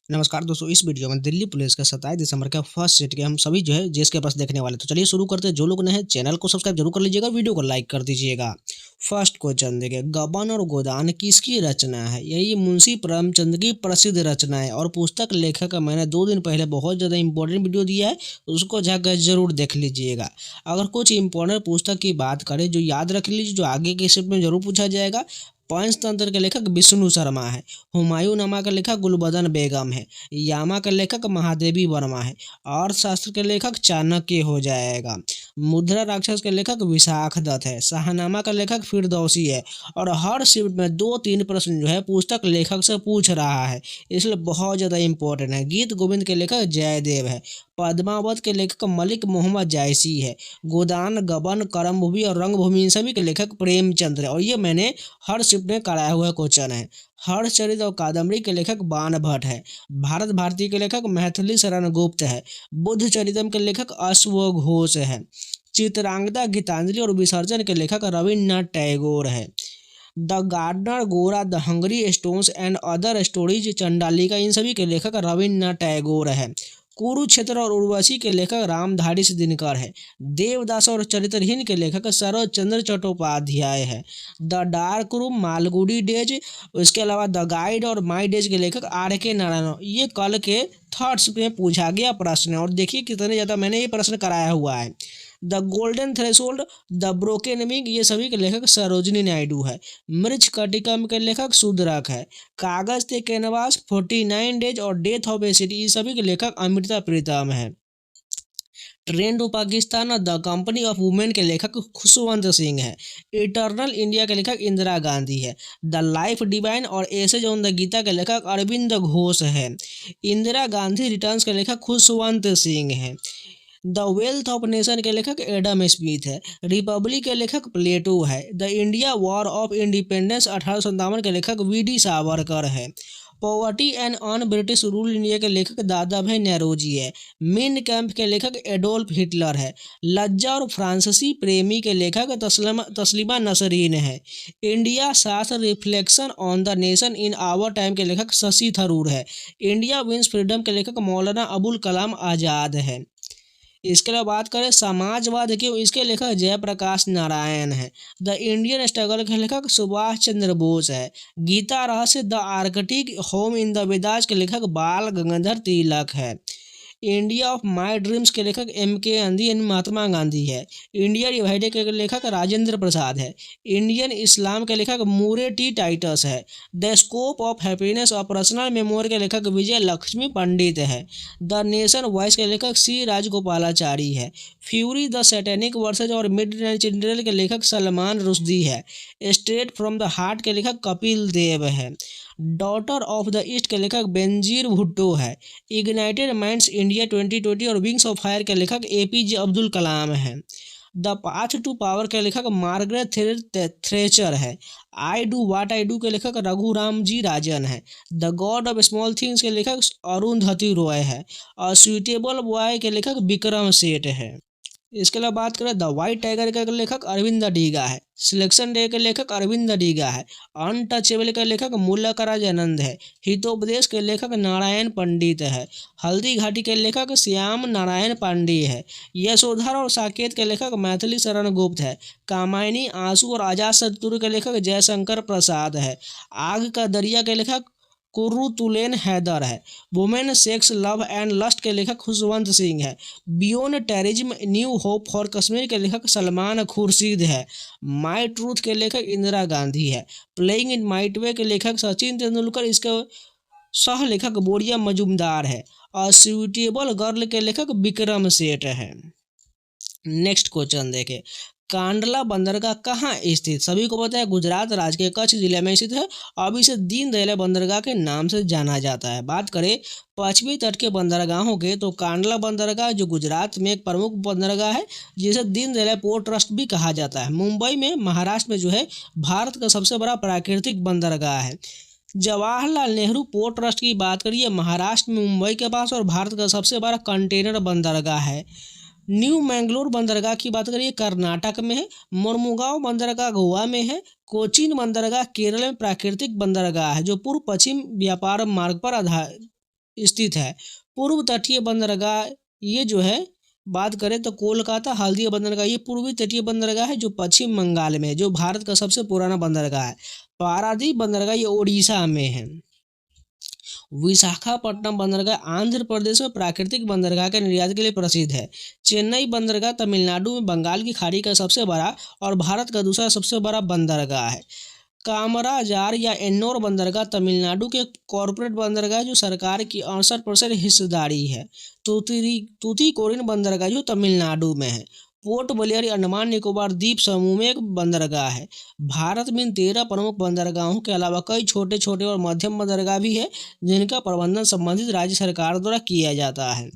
नमस्कार दोस्तों, इस वीडियो में दिल्ली पुलिस के 27 दिसंबर के फर्स्ट शिफ्ट के हम सभी जो है जीएस के पास देखने वाले। तो चलिए शुरू करते हैं। जो लोग नए हैं चैनल को सब्सक्राइब जरूर कर लीजिएगा, वीडियो को लाइक कर दीजिएगा। फर्स्ट क्वेश्चन देखिए, गबन और गोदान किसकी रचना है? यही मुंशी प्रेमचंद की प्रसिद्ध रचना है और पुस्तक लेखक का मैंने 2 दिन पहले बहुत ज़्यादा इंपॉर्टेंट वीडियो दिया है, उसको जाकर जरूर देख लीजिएगा। अगर कुछ इंपॉर्टेंट पुस्तक की बात करें जो याद रख लीजिए, जो आगे के शिफ्ट में जरूर पूछा जाएगा। पंचतंत्र के लेखक विष्णु शर्मा है। हुमायूं का लेखक गुलबदन बेगम है। यामा का लेखक महादेवी वर्मा है। अर्थशास्त्र के लेखक चाणक्य हो जाएगा। मुद्रा राक्षस के लेखक विशाख दत्त है। शाहनामा का लेखक फिरदौसी है। और हर शिफ्ट में 2-3 प्रश्न जो है पुस्तक लेखक से पूछ रहा है, इसलिए बहुत ज़्यादा इंपॉर्टेंट है। गीत गोविंद के लेखक जयदेव है। पद्मावत के लेखक मलिक मोहम्मद जायसी है। गोदान, गबन, कर्मभूमि और रंगभूमि इन सभी के लेखक प्रेमचंद्र है। और ये मैंने हर शिफ्ट में कराया हुआ क्वेश्चन है। हर्षचरित और कादम्बरी के लेखक बाण भट्ट है। भारत भारती के लेखक मैथिली शरण गुप्त है। बुद्ध चरितम के लेखक अश्वघोष है। चित्रांगदा, गीतांजलि और विसर्जन के लेखक रविन्द्रनाथ टैगोर है। The gardener, Gora, the hungry stones and other stories, Chandalika इन सभी के लेखक रविन्द्रनाथ टैगोर है। कुरुक्षेत्र और उर्वशी के लेखक रामधारी दिनकर है। देवदास और चरित्रहीन के लेखक शरद चंद्र चट्टोपाध्याय है। The dark room, Malgudi days, उसके अलावा द गाइड और माई डेज के लेखक R K नारायण। ये कल के थर्ड्स में पूछा गया प्रश्न है और देखिए कितने ज़्यादा मैंने ये प्रश्न कराया हुआ है। The golden threshold, the broken wing, ये सभी के लेखक सरोजिनी नायडू है। मृछ कटिकम के लेखक सुदरक है। कागज ते कैनवास, 49 डेज और डेथ ऑफ ए सिटी, ये सभी के लेखक अमृता प्रीतम है। ट्रेन टू पाकिस्तान और द कंपनी ऑफ वुमेन के लेखक खुशवंत सिंह है। इटर्नल इंडिया के लेखक इंदिरा गांधी है। द लाइफ डिवाइन और एसेज ऑन द गीता के लेखक अरविंद घोष है। इंदिरा गांधी रिटर्न्स के लेखक खुशवंत सिंह है। द वेल्थ ऑफ नेशन के लेखक एडम स्मिथ है। रिपब्लिक के लेखक प्लेटो है। The India war of independence 1857 के लेखक V.D. सावरकर है। Poverty and on British rule India के लेखक दादा भाई नौरोजी है। मेन कैंप के लेखक एडोल्फ हिटलर है। लज्जा और फ्रांसीसी प्रेमी के लेखक तस्लीमा नसरीन है। India Shastra, reflection on the nation in our time के लेखक शशि थरूर है। इंडिया विंस फ्रीडम के लेखक मौलाना अबुल कलाम आज़ाद है। इसके अलावा बात करें समाजवाद की, इसके लेखक जयप्रकाश नारायण है। द इंडियन स्ट्रगल के लेखक सुभाष चंद्र बोस है। गीता रहस्य, the Arctic home in the Vedas के लेखक बाल गंगाधर तिलक है। इंडिया ऑफ माई ड्रीम्स के लेखक M.K. गांधी यानी महात्मा गांधी है। इंडिया डिवाइडेड के लेखक राजेंद्र प्रसाद है। इंडियन इस्लाम के लेखक मूरे टी टाइटस है। द स्कोप ऑफ हैप्पीनेस और पर्सनल मेमोरी के लेखक विजय लक्ष्मी पंडित है। द नेशन वॉइस के लेखक C. राजगोपालाचारी है। फ्यूरी, द सैटेनिक वर्सेज और मिडनाइट चिल्ड्रन के लेखक सलमान रुश्दी है। स्ट्रेट फ्रॉम द हार्ट के लेखक कपिल देव है। डॉटर ऑफ द ईस्ट के लेखक बेनजीर भुट्टो है। इग्नाइटेड माइंड्स इंडिया 2020 और विंग्स ऑफ फायर के लेखक APJ अब्दुल कलाम है। द पाथ टू पावर के लेखक मार्गरेट थ्रेचर है। I do watt I do के लेखक रघुराम जी राजन है। The God of small things के लेखक अरुंधति रॉय है। और सुइटेबल बॉय के लेखक विक्रम सेठ है। इसके अलावा बात करें द वाइट टाइगर के लेखक अरविंद डीगा है। सिलेक्शन डे के लेखक अरविंद डीगा है। अनटचेबल के लेखक मुल्लकराज आनंद है। हितोपदेश के लेखक नारायण पंडित है। हल्दी घाटी के लेखक श्याम नारायण पांडेय है। यशोधर और साकेत के लेखक मैथिली शरण गुप्त है। कामायनी, आंसू और आजाद शत्रु के लेखक जयशंकर प्रसाद है। आग का दरिया के लेखक कुर्रुतुलैन हैदर है। Women, sex, love and lust के लेखक खुशवंत सिंह है। Beyond terrorism, new hope for Kashmir के लेखक सलमान खुर्शीद है। माई ट्रूथ के लेखक इंदिरा गांधी है। प्लेइंग इन माइट वे के लेखक सचिन तेंदुलकर, इसके सह लेखक बोरिया मजुमदार है। और सुइटेबल गर्ल के लेखक विक्रम सेठ है। नेक्स्ट क्वेश्चन देखें, कांडला बंदरगाह कहाँ स्थित? सभी को पता है गुजरात राज्य के कच्छ जिले में स्थित है। अब इसे दीनदयाल बंदरगाह के नाम से जाना जाता है। बात करें पश्चिमी तट के बंदरगाहों के, तो कांडला बंदरगाह जो गुजरात में एक प्रमुख बंदरगाह है, जिसे दीनदयाल पोर्ट ट्रस्ट भी कहा जाता है। मुंबई में, महाराष्ट्र में जो है भारत का सबसे बड़ा प्राकृतिक बंदरगाह है। जवाहरलाल नेहरू पोर्ट ट्रस्ट की बात करिए, महाराष्ट्र में मुंबई के पास और भारत का सबसे बड़ा कंटेनर बंदरगाह है। न्यू मैंगलोर बंदरगाह की बात करिए, कर्नाटक में है। मोरमुगांव बंदरगाह गोवा में है। कोचीन बंदरगाह केरल में प्राकृतिक बंदरगाह है जो पूर्व पश्चिम व्यापार मार्ग पर आधार स्थित है। पूर्व तटीय बंदरगाह ये जो है बात करें तो कोलकाता हल्दिया बंदरगाह ये पूर्वी तटीय बंदरगाह है जो पश्चिम बंगाल में है, जो भारत का सबसे पुराना बंदरगाह है। पारादीप बंदरगाह ये उड़ीसा में है। विशाखापट्टनम बंदरगाह आंध्र प्रदेश में प्राकृतिक बंदरगाह के निर्यात के लिए प्रसिद्ध है। चेन्नई बंदरगाह तमिलनाडु में बंगाल की खाड़ी का सबसे बड़ा और भारत का दूसरा सबसे बड़ा बंदरगाह है। कामराजार या एन्नोर बंदरगाह तमिलनाडु के कॉरपोरेट बंदरगाह जो सरकार की 68% हिस्सेदारी है। तूतीकोरिन बंदरगाह जो तमिलनाडु में है। पोर्ट ब्लेयर अंडमान निकोबार द्वीप समूह में एक बंदरगाह है। भारत में इन 13 प्रमुख बंदरगाहों के अलावा कई छोटे छोटे और मध्यम बंदरगाह भी है जिनका प्रबंधन संबंधित राज्य सरकार द्वारा किया जाता है।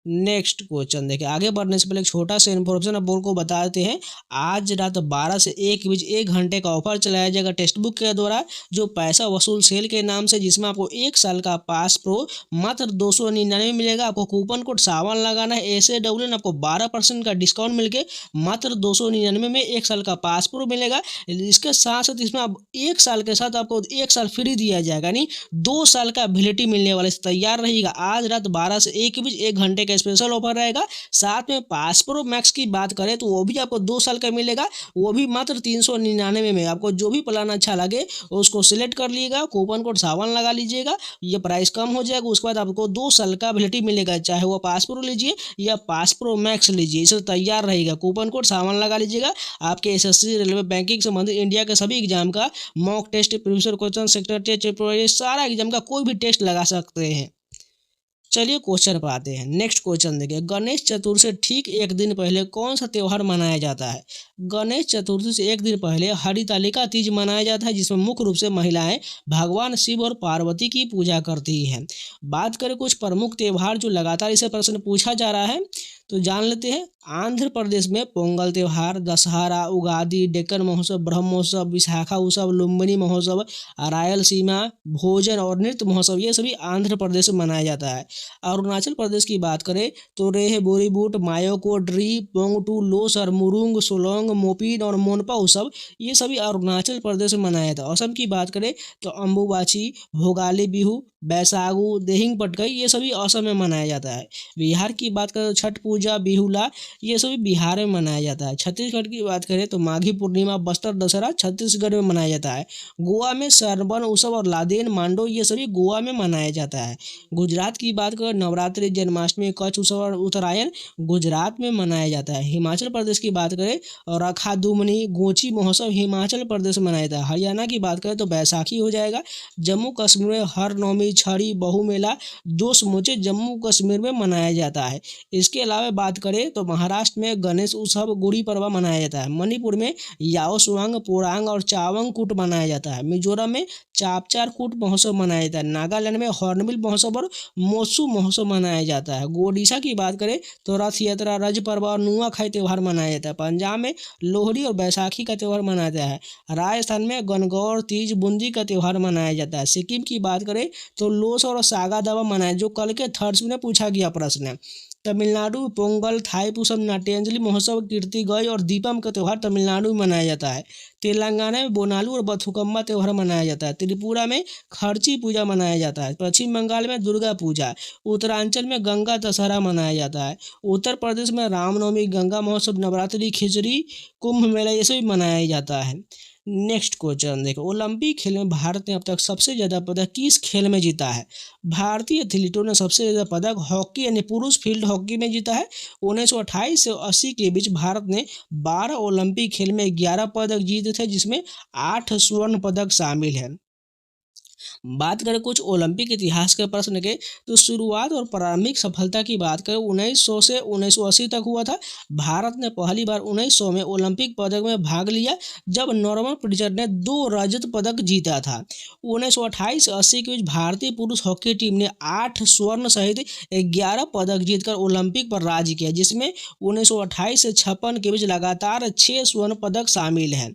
नेक्स्ट क्वेश्चन देखिए, आगे बढ़ने से पहले एक छोटा सा इन्फॉर्मेशन आप को बता देते हैं। आज रात 12 से 1 के बीच 1 घंटे का ऑफर चलाया जाएगा टेक्स्ट बुक के द्वारा, जो पैसा वसूल सेल के नाम से, जिसमें आपको 1 साल का पास प्रो मात्र 299 मिलेगा। आपको कूपन कोड सावन लगाना है SAWN, आपको 12% का डिस्काउंट मिलके मात्र 299 में 1 साल का पास प्रो मिलेगा। इसके साथ साथ इसमें आप 1 साल के साथ आपको 1 साल फ्री दिया जाएगा, यानी 2 साल का वैलिडिटी मिलने वाला। तैयार रहिएगा। आज रात 12 से 1 के बीच 1 घंटे का स्पेशल ऑफर रहेगा। साथ में पास प्रो मैक्स की बात करें तो वो भी आपको 2 साल का मिलेगा, वो भी मात्र 399 में। आपको जो भी प्लान अच्छा लगे उसको सिलेक्ट कर लीजिएगा, कूपन कोड सावन लगा लीजिएगा, ये प्राइस कम हो जाएगा। उसके बाद आपको 2 साल का वैलिडिटी मिलेगा, चाहे वो पास प्रो लीजिए या पास प्रो मैक्स लीजिए। इसे तैयार रहेगा, कूपन कोड सावन लगा लीजिएगा। आपके SSC रेलवे बैंकिंग संबंधित इंडिया के सभी एग्जाम का mock test, previous question, sector test, सारा एग्जाम का कोई भी टेस्ट लगा सकते हैं। चलिए क्वेश्चन पर आते हैं। नेक्स्ट क्वेश्चन देखिए, गणेश चतुर्थी से ठीक 1 दिन पहले कौन सा त्यौहार मनाया जाता है? गणेश चतुर्थी से 1 दिन पहले हरितालिका तीज मनाया जाता है, जिसमें मुख्य रूप से महिलाएं भगवान शिव और पार्वती की पूजा करती हैं। बात करें कुछ प्रमुख त्यौहार जो लगातार इसे प्रश्न पूछा जा रहा है, तो जान लेते हैं। आंध्र प्रदेश में पोंगल त्यौहार, दशहरा, उगादि, डेक्कन महोत्सव, ब्रह्मोत्सव, विशाखा उत्सव, लुम्बिनी महोत्सव, रायलसीमा भोजन और नृत्य महोत्सव, ये सभी आंध्र प्रदेश में मनाया जाता है। अरुणाचल प्रदेश की बात करें तो रेह, बोरीबूट, मायोको, ड्री, पोंगटू, लोसर, मुरुंग, सोलोंग, मोपीन और मोनपा उत्सव, ये सभी अरुणाचल प्रदेश में मनाया जाता है। असम की बात करें तो अम्बुबाची, भोगाली बिहू, बैसागु, देहिंग पटकई, ये सभी असम में मनाया जाता है। बिहार की बात करें तो छठ पूजा, बिहुला, ये सभी बिहार में मनाया जाता है। छत्तीसगढ़ की बात करें तो माघी पूर्णिमा, बस्तर दशहरा छत्तीसगढ़ में मनाया जाता है। गोवा में सरबन उत्सव और लादेन मांडो, ये सभी गोवा में मनाया जाता है। गुजरात की बात करें नवरात्रि, जन्माष्टमी, कच्छ उत्सव और उत्तरायण गुजरात में मनाया जाता है। हिमाचल प्रदेश की बात करें और रखादुमनी, गोची महोत्सव हिमाचल प्रदेश में मनाया जाता है। हरियाणा की बात करें तो बैसाखी हो जाएगा। जम्मू कश्मीर में हर नौमी, छड़ी, बहु मेला, दोष मोचे जम्मू कश्मीर में मनाया जाता है। इसके अलावा बात करें तो महाराष्ट्र में गणेश उत्सव, गुड़ी पड़वा मनाया जाता है। मणिपुर में याओसुआंग, पोरांग और चावंग कूट मनाया जाता है। मिजोरम में चापचार कूट महोत्सव मनाया जाता है। नागालैंड में हॉर्नबिल महोत्सव और मोसू महोत्सव मनाया जाता है। ओडिशा की बात करें तो रथ यात्रा, रज पर्व और नुआखाई त्यौहार मनाया जाता है। पंजाब में लोहड़ी और बैसाखी का त्यौहार मनाया जाता है। राजस्थान में गणगौर, तीज, बूंदी का त्यौहार मनाया जाता है। सिक्किम की बात करें तो लोस और सागा दावा मनाया, जो कल के थर्ड्स में पूछा गया प्रश्न है। तमिलनाडु पोंगल, थाईपुसम, नाट्यांजलि महोत्सव, कीर्ति गई और दीपम का त्यौहार तमिलनाडु में मनाया जाता है। तेलंगाना में बोनालू और बथुकम्मा त्यौहार मनाया जाता है। त्रिपुरा में खर्ची पूजा मनाया जाता है। पश्चिम बंगाल में दुर्गा पूजा, उत्तरांचल में गंगा दशहरा मनाया जाता है। उत्तर प्रदेश में रामनवमी, गंगा महोत्सव, नवरात्रि, खिचड़ी, कुंभ मेला, ये सभी मनाया जाता है। नेक्स्ट क्वेश्चन देखो, ओलंपिक खेल में भारत ने अब तक सबसे ज़्यादा पदक किस खेल में जीता है? भारतीय एथलीटों ने सबसे ज़्यादा पदक हॉकी यानी पुरुष फील्ड हॉकी में जीता है। 1928 से 80 के बीच भारत ने 12 ओलंपिक खेल में 11 पदक जीते थे, जिसमें 8 स्वर्ण पदक शामिल हैं। बात करें कुछ ओलंपिक इतिहास के प्रश्न के, तो शुरुआत और प्रारंभिक सफलता की बात करें 1900 से 1980 तक हुआ था। भारत ने पहली बार 1900 में ओलंपिक पदक में भाग लिया, जब नॉर्मन प्रिचर ने 2 रजत पदक जीता था। 1928 से 80 के बीच भारतीय पुरुष हॉकी टीम ने 8 स्वर्ण सहित 11 पदक जीतकर ओलंपिक पर राज किया, जिसमें 1928 से 56 के बीच लगातार 6 स्वर्ण पदक शामिल हैं।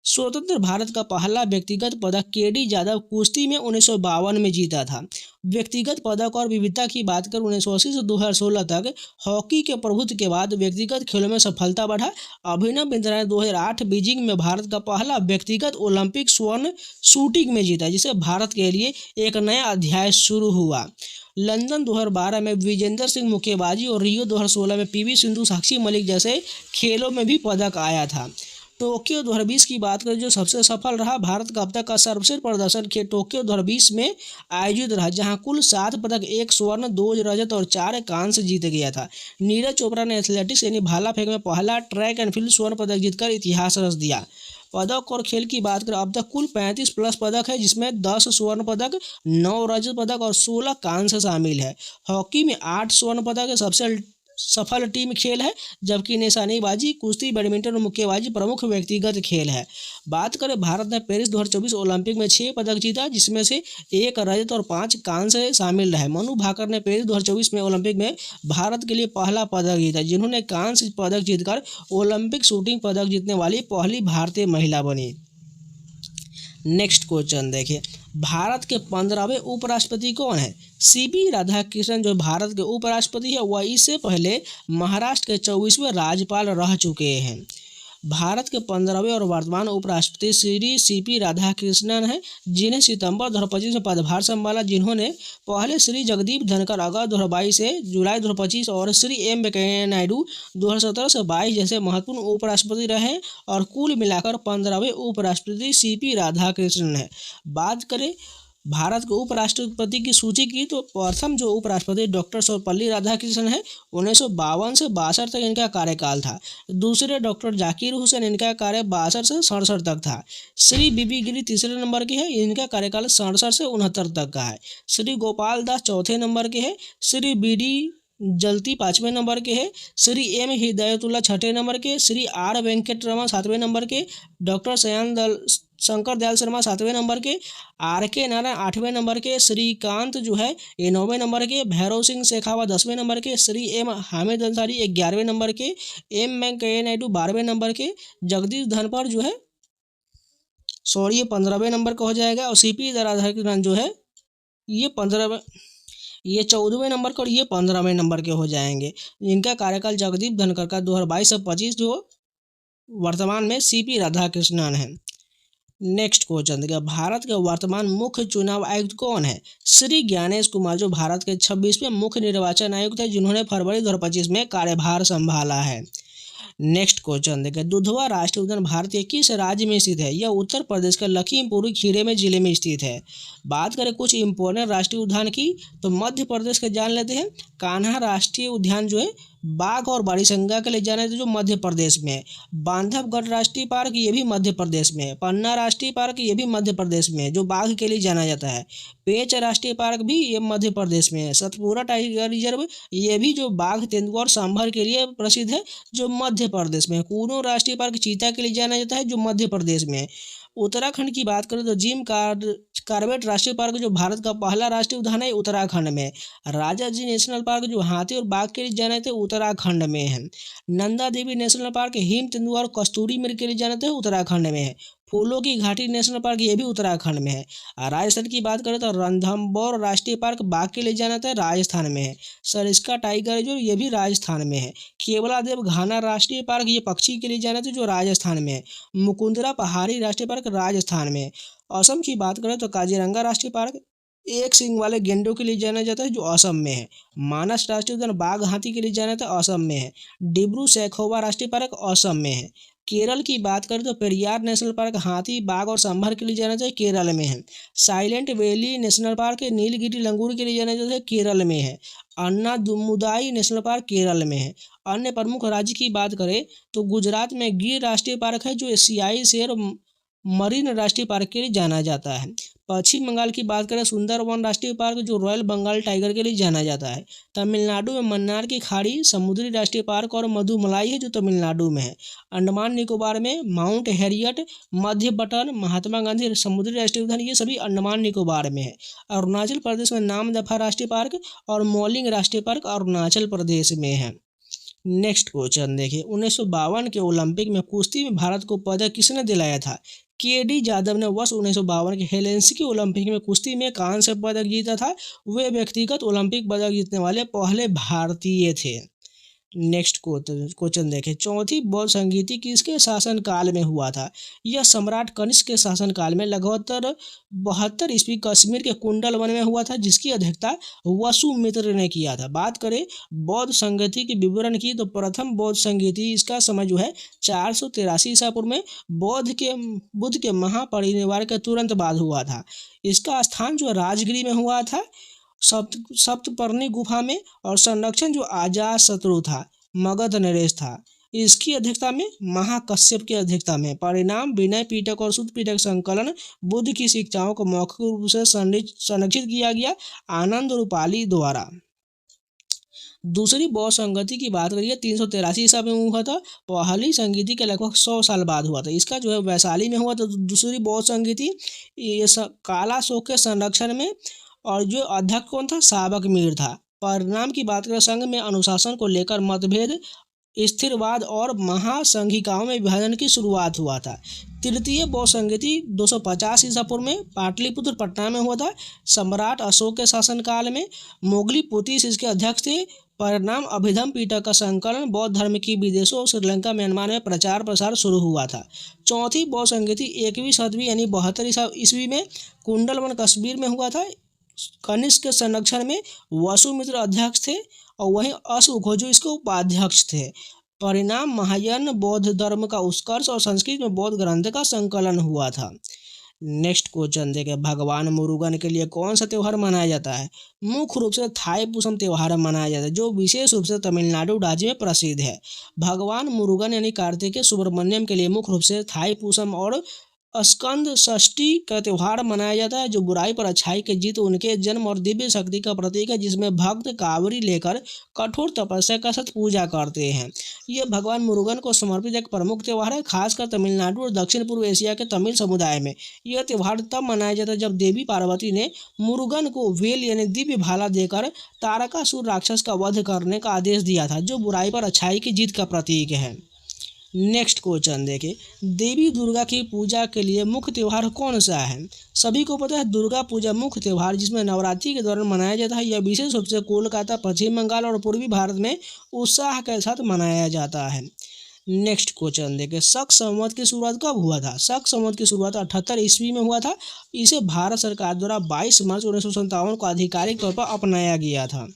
स्वतंत्र भारत का पहला व्यक्तिगत पदक केडी यादव कुश्ती में 1952 में जीता था। व्यक्तिगत पदक और विविधता की बात कर 1980 से 2016 तक हॉकी के प्रभुत्व के बाद व्यक्तिगत खेलों में सफलता बढ़ा। अभिनव बिंद्रा ने 2008 बीजिंग में भारत का पहला व्यक्तिगत ओलंपिक स्वर्ण शूटिंग में जीता, जिससे भारत के लिए एक नया अध्याय शुरू हुआ। लंदन 2012 में विजेंदर सिंह मुक्केबाजी और रियो 2016 में पीवी सिंधु, साक्षी मलिक जैसे खेलों में भी पदक आया था। टोक्यो 2020 की बात करें जो सबसे सफल रहा, भारत का अब तक का सर्वश्रेष्ठ प्रदर्शन टोक्यो 2020 में आयोजित रहा, जहां कुल 7 पदक, 1 स्वर्ण, 2 रजत और 4 कांस्य जीत गया था। नीरज चोपड़ा ने एथलेटिक्स यानी भाला फेंक में पहला ट्रैक एंड फील्ड स्वर्ण पदक जीतकर इतिहास रच दिया। पदक और खेल की बात करें अब तक कुल 35 प्लस पदक है, जिसमें 10 स्वर्ण पदक, 9 रजत पदक और 16 कांस्य शामिल है। हॉकी में 8 स्वर्ण पदक है, सबसे सफल टीम खेल है, जबकि निशानेबाजी, कुश्ती, बैडमिंटन और मुक्केबाजी प्रमुख व्यक्तिगत खेल है। बात करें भारत ने पेरिस 2024 ओलंपिक में 6 पदक जीता, जिसमें से 1 रजत और 5 कांस्य शामिल रहे। मनु भाकर ने पेरिस 2024 में ओलंपिक में भारत के लिए पहला पदक जीता, जिन्होंने कांस्य पदक जीतकर ओलंपिक शूटिंग पदक जीतने वाली पहली भारतीय महिला बनी। नेक्स्ट क्वेश्चन देखिए, भारत के 15वें उपराष्ट्रपति कौन है? सीपी राधाकृष्णन जो भारत के उपराष्ट्रपति है वह इससे पहले महाराष्ट्र के 24वें राज्यपाल रह चुके हैं। भारत के 15वें और वर्तमान उपराष्ट्रपति श्री सीपी राधाकृष्णन हैं, जिन्हें सितंबर 2025 में पदभार संभाला, जिन्होंने पहले श्री जगदीप धनखड़ अगस्त 2022 से जुलाई 2025 और श्री एम वेंकैया नायडू 2017 से 22 जैसे महत्वपूर्ण उपराष्ट्रपति रहे और कुल मिलाकर 15वें उपराष्ट्रपति सीपी राधाकृष्णन है। बात करें भारत के उपराष्ट्रपति की सूची की तो प्रथम जो उपराष्ट्रपति डॉक्टर सर्वपल्ली राधाकृष्णन है, 1952 से 62 तक इनका कार्यकाल था। दूसरे डॉक्टर जाकिर हुसैन, इनका कार्य 62 से 67 तक था। श्री बीबी गिरी तीसरे नंबर के हैं, इनका कार्यकाल 67 से 69 तक का है। श्री गोपाल दास चौथे नंबर के हैं। श्री बी डी जल्ती 5वें नंबर के हैं। श्री एम हिदायतुल्ला 6ठे नंबर के। श्री आर वेंकटरमण 7वें नंबर के। डॉक्टर शंकर दयाल शर्मा 7वें नंबर के। आर के नारायण 8वें नंबर के। श्रीकांत जो है ये 9वें नंबर के। भैरव सिंह शेखावत 10वें नंबर के। श्री एम हामिद अंसारी 11वें नंबर के। एम वेंकैया नायडू 12वें नंबर के। जगदीश धनखड़ जो है ये 15वें नंबर का हो जाएगा। और सीपी राधाकृष्णन जो है ये 14वें नंबर का और ये 15वें नंबर के हो जाएंगे। इनका कार्यकाल जगदीप धनखड़ का 2022 से 25 जो वर्तमान में सीपी राधाकृष्णन है। नेक्स्ट क्वेश्चन देखिए, भारत के वर्तमान मुख्य चुनाव आयुक्त कौन है? श्री ज्ञानेश कुमार जो भारत के 26वें मुख्य निर्वाचन आयुक्त है, जिन्होंने फरवरी 2025 में कार्यभार संभाला है। नेक्स्ट क्वेश्चन देखिए, दुधवा राष्ट्रीय उद्यान भारत के किस राज्य में स्थित है? यह उत्तर प्रदेश के लखीमपुर खीरी में जिले में स्थित है। बात करें कुछ इम्पोर्टेंट राष्ट्रीय उद्यान की तो मध्य प्रदेश के जान लेते हैं। कान्हा राष्ट्रीय उद्यान जो है बाघ और बारीसंगा के लिए जाना जाता है, जो मध्य प्रदेश में है। बांधवगढ़ राष्ट्रीय पार्क ये भी मध्य प्रदेश में है। पन्ना राष्ट्रीय पार्क ये भी मध्य प्रदेश में है, जो बाघ के लिए जाना जाता है। पेंच राष्ट्रीय पार्क भी ये मध्य प्रदेश में है। सतपुरा टाइगर रिजर्व ये भी जो बाघ, तेंदुआ और सांभर के लिए प्रसिद्ध है, जो मध्य प्रदेश में है। कूनो राष्ट्रीय पार्क चीता के लिए जाना जाता है, जो मध्य प्रदेश में है। उत्तराखंड की बात करें तो जिम कार्बेट राष्ट्रीय पार्क जो भारत का पहला राष्ट्रीय उद्यान है उत्तराखंड में। राजा जी नेशनल पार्क जो हाथी और बाघ के लिए जाने थे उत्तराखंड में है। Nanda Devi national park him तेंदुआ और कस्तूरी मृग के लिए जाने थे उत्तराखंड में है। फूलों की घाटी नेशनल पार्क ये भी उत्तराखंड में है। राजस्थान की बात करें तो रणथंभौर राष्ट्रीय पार्क बाघ के लिए जाना था, राजस्थान में है। सरिस्का टाइगर जो ये भी राजस्थान में है। केवलादेव घाना राष्ट्रीय पार्क ये पक्षी के लिए जाना था, जो राजस्थान में है। मुकुंदरा पहाड़ी राष्ट्रीय पार्क राजस्थान में है। असम की बात करें तो काजीरंगा राष्ट्रीय पार्क एक सींग वाले गेंडों के लिए जाना जाता है, जो असम में है। मानस राष्ट्रीय उद्यान बाघ हाथी के लिए जाना था, असम में है। डिब्रू सैखोवा राष्ट्रीय पार्क असम में है। केरल की बात करें तो पेरियार नेशनल पार्क हाथी, बाघ और सांभर के लिए जाना चाहिए, केरल में है। Silent valley national park Nilgiri langur के लिए जाना जाता है, केरल में है। अन्नादुमुदाई नेशनल पार्क केरल में है। अन्य प्रमुख राज्य की बात करें तो गुजरात में गिर राष्ट्रीय पार्क है, जो एशियाई शेर मरीन राष्ट्रीय पार्क के लिए जाना जाता है। पश्चिम बंगाल की बात करें सुंदरवन राष्ट्रीय पार्क जो रॉयल बंगाल टाइगर के लिए जाना जाता है। तमिलनाडु में मन्नार की खाड़ी समुद्री राष्ट्रीय पार्क और मधुमलाई है, जो तमिलनाडु में है। अंडमान निकोबार में माउंट हैरियट, मध्य बटन, महात्मा गांधी समुद्री राष्ट्रीय उद्यान ये सभी अंडमान निकोबार में है। अरुणाचल प्रदेश में नामदफा राष्ट्रीय पार्क और मौलिंग राष्ट्रीय पार्क अरुणाचल प्रदेश में है। नेक्स्ट क्वेश्चन देखिए, 1952 के ओलंपिक में कुश्ती में भारत को पदक किसने दिलाया था? के.डी. जादव ने वर्ष 1952 के हेलेंसिकी ओलंपिक में कुश्ती में कांस्य पदक जीता था। वे व्यक्तिगत ओलंपिक पदक जीतने वाले पहले भारतीय थे। नेक्स्ट क्वेश्चन देखें, चौथी बौद्ध संगीति किसके शासनकाल में हुआ था? यह सम्राट कनिष्क के शासनकाल में लगभग 72 ईस्वी कश्मीर के कुंडल वन में हुआ था, जिसकी अध्यक्षता वसुमित्र ने किया था। बात करें बौद्ध संगीति के विवरण की, तो प्रथम बौद्ध संगीति इसका समय जो है 483 ईसा पूर्व में बुद्ध के महापरिनिर्वाण के तुरंत बाद हुआ था। इसका स्थान जो राजगिरी में हुआ था, सप्तपर्णी गुफा में, और संरक्षण जो आजाद शत्रु था, मगध नरेश था। इसकी अध्यक्षता में महाकश्यप की अध्यक्षता में। परिणाम विनय पिटक और शुद्ध पिटक संकलन बुद्ध की शिक्षाओं को मौखिक रूप से संरक्षित किया गया आनंद रूपाली द्वारा। दूसरी बौद्ध संगति की बात करिए, 383 ईसा में हुआ था। पहली संगति के लगभग 100 साल बाद हुआ था। इसका जो है वैशाली में हुआ था। दूसरी बौद्ध संगति ये काला शोक के संरक्षण में, और जो अध्यक्ष कौन था? साबक मीर था। परिणाम की बात करें, संघ में अनुशासन को लेकर मतभेद, स्थिरवाद और महासंघिकाओं में विभाजन की शुरुआत हुआ था। तृतीय बौद्ध संगति 250 ईसा पूर्व में पाटलिपुत्र पटना में हुआ था। सम्राट अशोक के शासनकाल में। मोगली पुतीस इसके अध्यक्ष थे। परिणाम अभिधम पिटक का संकलन बौद्ध धर्म की विदेशों और श्रीलंका म्यांमार में प्रचार प्रसार शुरू हुआ था। चौथी बौद्ध संगति 1वीं सदी यानी 72 ईस्वी में कुंडलवन कश्मीर में हुआ था। कनिष्क के संरक्षण में वसुमित्र अध्यक्ष थे, और वहीं अशोकजो इसके उपाध्यक्ष थे। परिणाम महायान बौद्ध धर्म का उत्कर्ष और संस्कृत में बौद्ध ग्रंथ का संकलन हुआ था। नेक्स्ट क्वेश्चन देखें, भगवान मुरुगन के लिए कौन सा त्यौहार मनाया जाता है? मुख्य रूप से थाई पूसम त्यौहार मनाया जाता है, जो विशेष रूप से तमिलनाडु राज्य में प्रसिद्ध है। भगवान मुरुगन यानी कार्तिकेय सुब्रमण्यम के लिए मुख्य रूप से थाई पूसम और स्कंद षष्ठी का त्यौहार मनाया जाता है, जो बुराई पर अच्छाई की जीत, उनके जन्म और दिव्य शक्ति का प्रतीक है, जिसमें भक्त कावड़ी लेकर कठोर तपस्या का साथ पूजा करते हैं। यह भगवान मुरुगन को समर्पित एक प्रमुख त्यौहार है, खासकर तमिलनाडु और दक्षिण पूर्व एशिया के तमिल समुदाय में। यह त्यौहार तब मनाया जाता है जब देवी पार्वती ने मुरुगन को वेल यानी दिव्य भाला देकर तारकासुर राक्षस का वध करने का आदेश दिया था, जो बुराई पर अच्छाई की जीत का प्रतीक है। नेक्स्ट क्वेश्चन देखिए, देवी दुर्गा की पूजा के लिए मुख्य त्यौहार कौन सा है? सभी को पता है दुर्गा पूजा मुख्य त्यौहार जिसमें नवरात्रि के दौरान मनाया जाता है। यह विशेष रूप से कोलकाता, पश्चिम बंगाल और पूर्वी भारत में उत्साह के साथ मनाया जाता है। नेक्स्ट क्वेश्चन देखिए, शक संवत की शुरुआत कब हुआ था? शक संवत की शुरुआत 78 ईस्वी में हुआ था। इसे भारत सरकार द्वारा 22 मार्च 1957 को आधिकारिक तौर पर अपनाया गया था।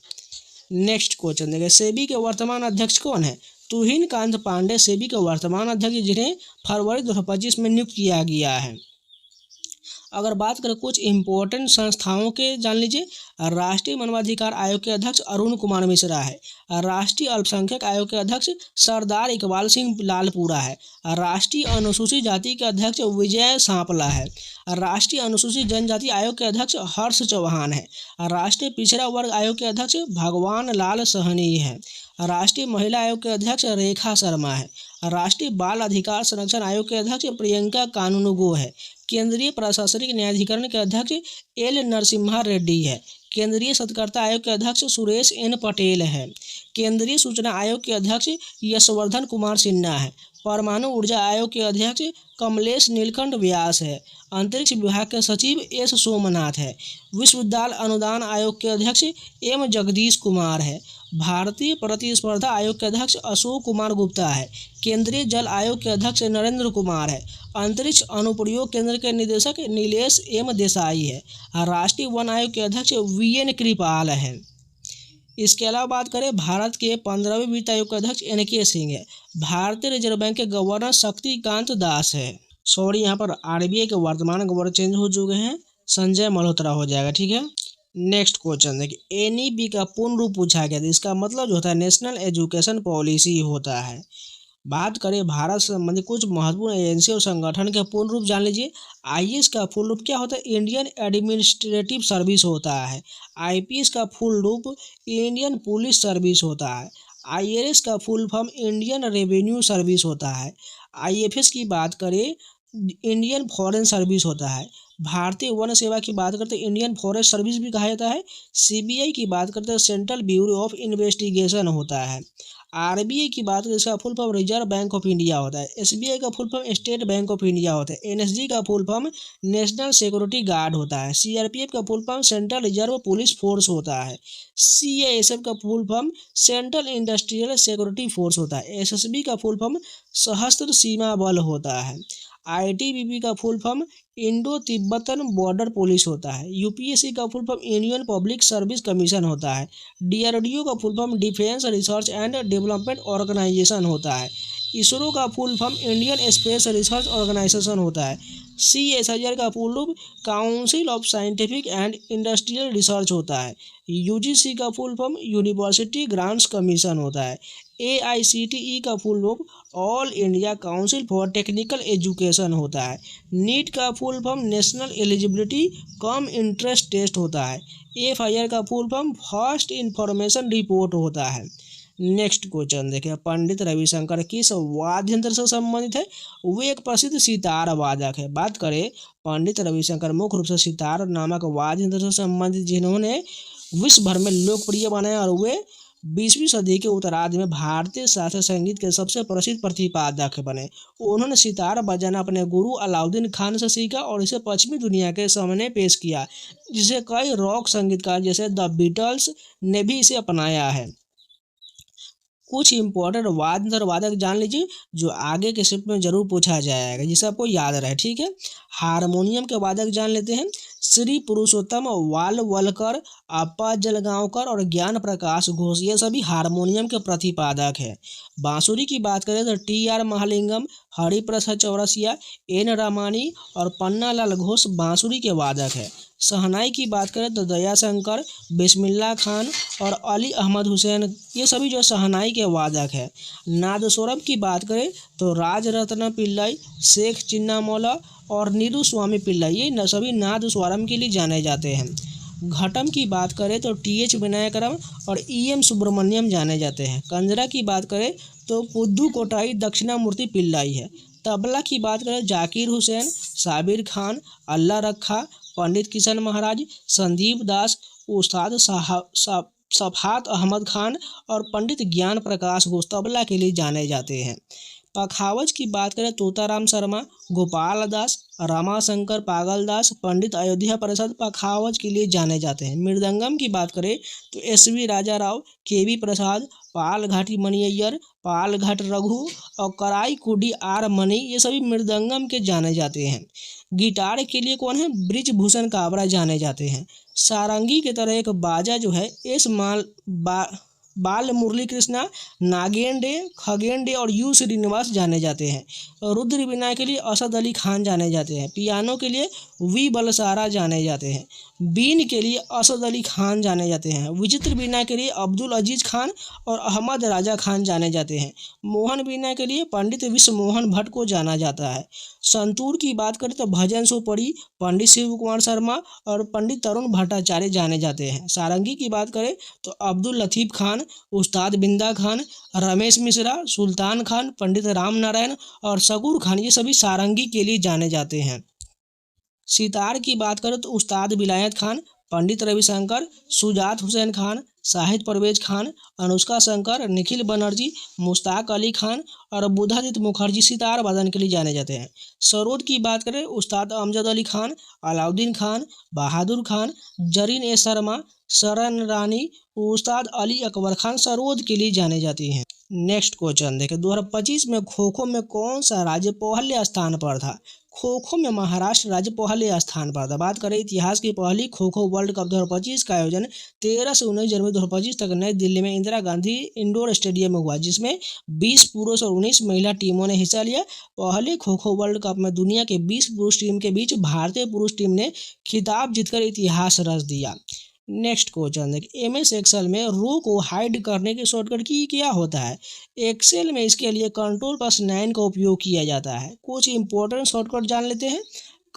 नेक्स्ट क्वेश्चन देखिए, सेबी के वर्तमान अध्यक्ष कौन है? तुहिन कांत पांडे सेबी के वर्तमान अध्यक्ष, जिन्हें फरवरी 2025 में नियुक्त किया गया है। अगर बात करें कुछ इम्पोर्टेंट संस्थाओं के, जान लीजिए। राष्ट्रीय मानवाधिकार आयोग के अध्यक्ष अरुण कुमार मिश्रा है। राष्ट्रीय अल्पसंख्यक आयोग के अध्यक्ष सरदार इकबाल सिंह लालपुरा है। राष्ट्रीय अनुसूचित जाति के अध्यक्ष विजय सांपला है। राष्ट्रीय अनुसूचित जनजाति आयोग के अध्यक्ष हर्ष चौहान है। राष्ट्रीय पिछड़ा वर्ग आयोग के अध्यक्ष भगवान लाल सहनी है। राष्ट्रीय महिला आयोग के अध्यक्ष रेखा शर्मा है। राष्ट्रीय बाल अधिकार संरक्षण आयोग के अध्यक्ष प्रियंका कानूनगो है। केंद्रीय प्रशासनिक न्यायाधिकरण के अध्यक्ष एल नरसिम्हा रेड्डी है। केंद्रीय सत्कर्ता आयोग के अध्यक्ष सुरेश एन पटेल है। केंद्रीय सूचना आयोग के अध्यक्ष यशवर्धन कुमार सिन्हा है। परमाणु ऊर्जा आयोग के अध्यक्ष कमलेश नीलकंठ व्यास है। अंतरिक्ष विभाग के सचिव एस सोमनाथ है। विश्वविद्यालय अनुदान आयोग के अध्यक्ष एम जगदीश कुमार है। भारतीय प्रतिस्पर्धा आयोग के अध्यक्ष अशोक कुमार गुप्ता है। केंद्रीय जल आयोग के अध्यक्ष नरेंद्र कुमार है। अंतरिक्ष अनुप्रयोग केंद्र के निदेशक नीलेश एम देसाई है। राष्ट्रीय वन आयोग के अध्यक्ष वीएन कृपाल है। इसके अलावा बात करें भारत के 15वें वित्त आयोग के अध्यक्ष एन.के. सिंह है। भारतीय रिजर्व बैंक के गवर्नर शक्तिकांत दास है। सॉरी, यहाँ पर आरबीआई के वर्तमान गवर्नर चेंज हो चुके हैं, संजय मल्होत्रा हो जाएगा, ठीक है। नेक्स्ट क्वेश्चन देखिए, एनईपी का पूर्ण रूप पूछा गया था। इसका मतलब जो होता है नेशनल एजुकेशन पॉलिसी होता है। बात करें भारत से संबंधित कुछ महत्वपूर्ण एजेंसी और संगठन के पूर्ण रूप जान लीजिए। आईएएस का फुल रूप क्या होता है? इंडियन एडमिनिस्ट्रेटिव सर्विस होता है। आईपीएस का फुल रूप इंडियन पुलिस सर्विस होता है। आईआरएस का full form Indian revenue service होता है। आईएफएस की बात करें इंडियन फॉरेन सर्विस होता है। भारतीय वन सेवा की बात करते हैं इंडियन फॉरेस्ट सर्विस भी कहा जाता है। सीबीआई की बात करते हैं सेंट्रल ब्यूरो ऑफ इन्वेस्टिगेशन होता है। आरबीआई की बात करें इसका full form reserve bank of India होता है। एसबीआई का full form state bank of India होता है। एनएसजी का full form national security guard होता है। सीआरपीएफ का full form central reserve police force होता है। सीआईएसएफ का full form central industrial security force होता है। एसएसबी का फुल फॉर्म सशस्त्र सीमा बल होता है। आईटीबीपी का full form Indo Tibetan border police होता है। यूपीएससी का full form Indian public service commission होता है। डीआरडीओ का full form defence research and development organisation होता है। इसरो का full form Indian space research organisation होता है। सीएसआईआर का full form council of scientific and industrial research होता है। यूजीसी का full form university grants commission होता है। एआईसीटीई का full form all India council for technical education होता है। नीट का full form national eligibility cum entrance test होता है। एफआईआर का full form first information report होता है। नेक्स्ट क्वेश्चन देखिए, पंडित रविशंकर किस वाद्य यंत्र से संबंधित है? वे एक प्रसिद्ध सितार वादक है। बात करें पंडित रविशंकर मुख्य रूप से सितार नामक वाद्य यंत्र से संबंधित जिन्होंने विश्व भर में लोकप्रिय बनाया और वे 20वीं सदी के उत्तरार्ध में भारतीय शास्त्रीय संगीत के सबसे प्रसिद्ध प्रतिपादक बने। उन्होंने सितार बजाना अपने गुरु अलाउद्दीन खान से सीखा और इसे पश्चिमी दुनिया के सामने पेश किया, जिसे कई रॉक संगीतकार जैसे द बीटल्स ने भी इसे अपनाया है। कुछ इंपॉर्टेंट वाद्य वादक जान लीजिए जो आगे के शिफ्ट में जरूर पूछा जाएगा, जिसे आपको याद रहे। ठीक है, हारमोनियम के वादक जान लेते हैं। श्री पुरुषोत्तम वालवलकर, अप्पा जलगांवकर और ज्ञान प्रकाश घोष, ये सभी हारमोनियम के प्रतिपादक है। बांसुरी की बात करें तो टी.आर. महालिंगम, हरिप्रसाद चौरसिया, एन रामानी और पन्नालाल घोष बांसुरी के वादक है। शहनाई की बात करें तो दयाशंकर, बिस्मिल्लाह खान और अली अहमद हुसैन, ये सभी जो शहनाई के वादक है। नादस्वरम की बात करें तो राजरत्न पिल्लई, शेख चिन्नामौला और नीरू स्वामी पिल्लई, ये सभी नादस्वरम के लिए जाने जाते हैं। घटम की बात करें तो टी.एच. विनायकरम और ई.एम. सुब्रमण्यम जाने जाते हैं। कंजरा की बात करें तो पुद्दुकोट्टाई दक्षिणामूर्ति पिल्लई है। तबला की बात करें जाकिर हुसैन, साबिर खान, अल्लाह रखा, पंडित किशन महाराज, संदीप दास, उस्ताद सफात अहमद खान और पंडित ज्ञान प्रकाश घोष तबला के लिए जाने जाते हैं। पखावज की बात करें तोताराम शर्मा, गोपाल दास, रामाशंकर पागल दास, पंडित अयोध्या प्रसाद पखावज के लिए जाने जाते हैं। मृदंगम की बात करें तो एस.वी. राजा राव, के.वी. प्रसाद, पालघाटी मणि अय्यर, पालघाट रघु और कराईकुडी आर मणि, ये सभी मृदंगम के जाने जाते हैं। गिटार के लिए कौन है? ब्रिजभूषण काबरा जाने जाते हैं। सारंगी की तरह एक बाजा जो है एस बाल मुरली कृष्णा, नागेंडे, खगेंडे और यू श्रीनिवास जाने जाते हैं। रुद्र वीणा के लिए असद अली खान जाने जाते हैं। पियानो के लिए वी बलसारा जाने जाते हैं। बीन के लिए असद अली खान जाने जाते हैं। विचित्र वीणा के लिए अब्दुल अजीज खान और अहमद राजा खान जाने जाते हैं। मोहन वीणा के लिए पंडित विश्व मोहन भट्ट को जाना जाता है। संतूर की बात करें तो भजन सोपड़ी, पंडित शिव कुमार शर्मा और पंडित तरुण भट्टाचार्य जाने जाते हैं। सारंगी की बात करें तो अब्दुल लतीफ़ खान, उस्ताद बिंदा खान, रमेश मिश्रा, सुल्तान खान, पंडित राम नारायण और शकूर खान, ये सभी सारंगी के लिए जाने जाते हैं। सितार की बात करें तो उस्ताद विलायत खान, पंडित रविशंकर, सुजात हुसैन खान, शाहिद परवेज खान, अनुष्का शंकर, निखिल बनर्जी, मुश्ताक अली खान और बुधादित्य मुखर्जी सितार वादन के लिए जाने जाते हैं। सरोद की बात करें उस्ताद अमजद अली खान, अलाउद्दीन खान, बहादुर खान, जरीन ए शर्मा, शरण रानी, उस्ताद अली अकबर खान सरोद के लिए जाने जाती हैं। नेक्स्ट क्वेश्चन देखें, 2025 में खो खो में कौन सा राज्य पहले स्थान पर था? खो खो में महाराष्ट्र राज्य पहले स्थान पर था। बात करें इतिहास की पहली खो खो वर्ल्ड कप 2025 का आयोजन 13 से 19 जनवरी 2025 तक नई दिल्ली में इंदिरा गांधी इंडोर स्टेडियम में हुआ, जिसमें 20 पुरुष और 19 महिला टीमों ने हिस्सा लिया। पहले खो खो वर्ल्ड कप में दुनिया के 20 पुरुष टीम के बीच भारतीय पुरुष टीम ने खिताब जीतकर इतिहास रच दिया। नेक्स्ट क्वेश्चन देखिए, एमएस एक्सेल में रो को हाइड करने के शॉर्टकट की क्या होता है? एक्सेल में इसके लिए Ctrl+9 का उपयोग किया जाता है। कुछ इंपॉर्टेंट शॉर्टकट जान लेते हैं।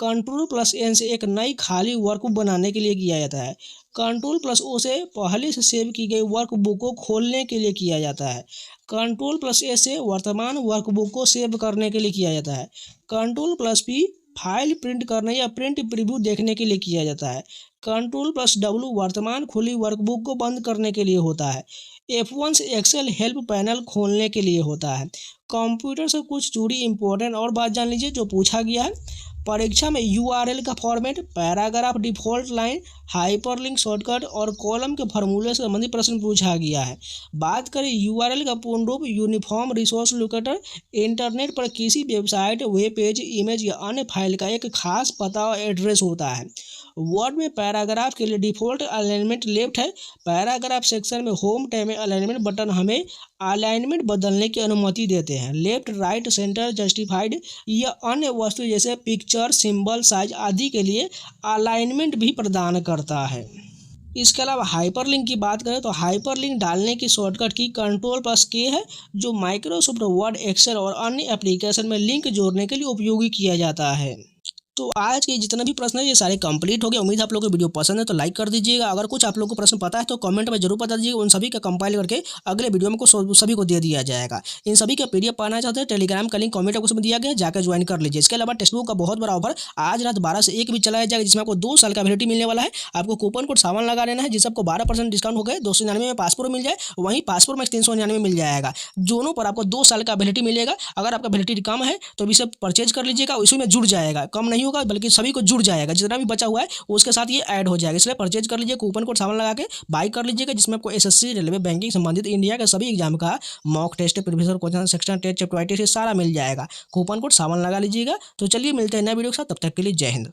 Ctrl+N से एक नई खाली वर्कबुक बनाने के लिए किया जाता है। Ctrl+O से पहले से सेव की गई वर्कबुक को खोलने के लिए किया जाता है। Ctrl+A से वर्तमान वर्कबुक को सेव करने के लिए किया जाता है। Ctrl+P फाइल प्रिंट करने या प्रिंट प्रीव्यू देखने के लिए किया जाता है। Ctrl+W वर्तमान खुली वर्कबुक को बंद करने के लिए होता है। F1 से एक्सेल हेल्प पैनल खोलने के लिए होता है। कंप्यूटर से कुछ जुड़ी इंपॉर्टेंट और बात जान लीजिए जो पूछा गया है परीक्षा में। URL का format, paragraph, default line, hyperlink, shortcut और कॉलम के फार्मूले से संबंधित प्रश्न पूछा गया है। बात करें URL का पूर्ण रूप यूनिफॉर्म रिसोर्स लोकेटर, इंटरनेट पर किसी वेबसाइट, वेब पेज, इमेज या अन्य फाइल का एक खास पता और एड्रेस होता है। वर्ड में पैराग्राफ के लिए डिफ़ॉल्ट अलाइनमेंट लेफ्ट है। पैराग्राफ सेक्शन में होम टैब में अलाइनमेंट बटन हमें अलाइनमेंट बदलने की अनुमति देते हैं। लेफ्ट, राइट, सेंटर, जस्टिफाइड या अन्य वस्तु जैसे पिक्चर, सिंबल, साइज आदि के लिए अलाइनमेंट भी प्रदान करता है। इसके अलावा हाइपरलिंक की बात करें तो हाइपरलिंक डालने की शॉर्टकट की Ctrl+K है, जो माइक्रोसॉफ्ट वर्ड, एक्सेल और अन्य एप्लीकेशन में लिंक जोड़ने के लिए उपयोगी किया जाता है। तो आज के जितना भी प्रश्न है ये सारे कंप्लीट हो गए। उम्मीद है आप लोगों को वीडियो पसंद है तो लाइक कर दीजिएगा। अगर कुछ आप लोगों को प्रश्न पता है तो कमेंट में जरूर बता दीजिएगा। उन सभी का कंपाइल करके अगले वीडियो में सभी को दे दिया जाएगा। इन सभी का PDF पाना चाहते हैं टेलीग्राम का लिंक कमेंट बॉक्स में दिया गया, जाकर ज्वाइन कर लीजिए। इसके अलावा टेक्स्ट बुक का बहुत बड़ा ऑफर आज रात 12 से 1 भी चलाया जाएगा, जिसमें आपको 2 साल का वैलिडिटी मिलने वाला है। आपको कूपन कोड सावन लगा देना है, जिससे आपको 12% डिस्काउंट हो गए। 299 में पासपोर्ट मिल जाए, वहीं पासपोर्ट में 399 मिल जाएगा। दोनों पर आपको 2 साल का वैलिडिटी मिलेगा। अगर आपका वैलिडिटी कम है तो भी सब परचेज कर लीजिएगा, उसी में जुड़ जाएगा। कम नहीं होगा बल्कि सभी को जुड़ जाएगा, जितना भी बचा हुआ है उसके साथ ये ऐड हो जाएगा। इसलिए परचेज कर लीजिए, कूपन कोड सामान लगा के बाई कर लीजिएगा, जिसमें आपको SSC, रेलवे, बैंकिंग संबंधित इंडिया के सभी एग्जाम का mock test, previous question, section test, chapter wise सारा मिल जाएगा। कूपन कोड सामान लगा लीजिएगा। तो चलिए मिलते हैं नए वीडियो के साथ, तब तक के लिए जय हिंद।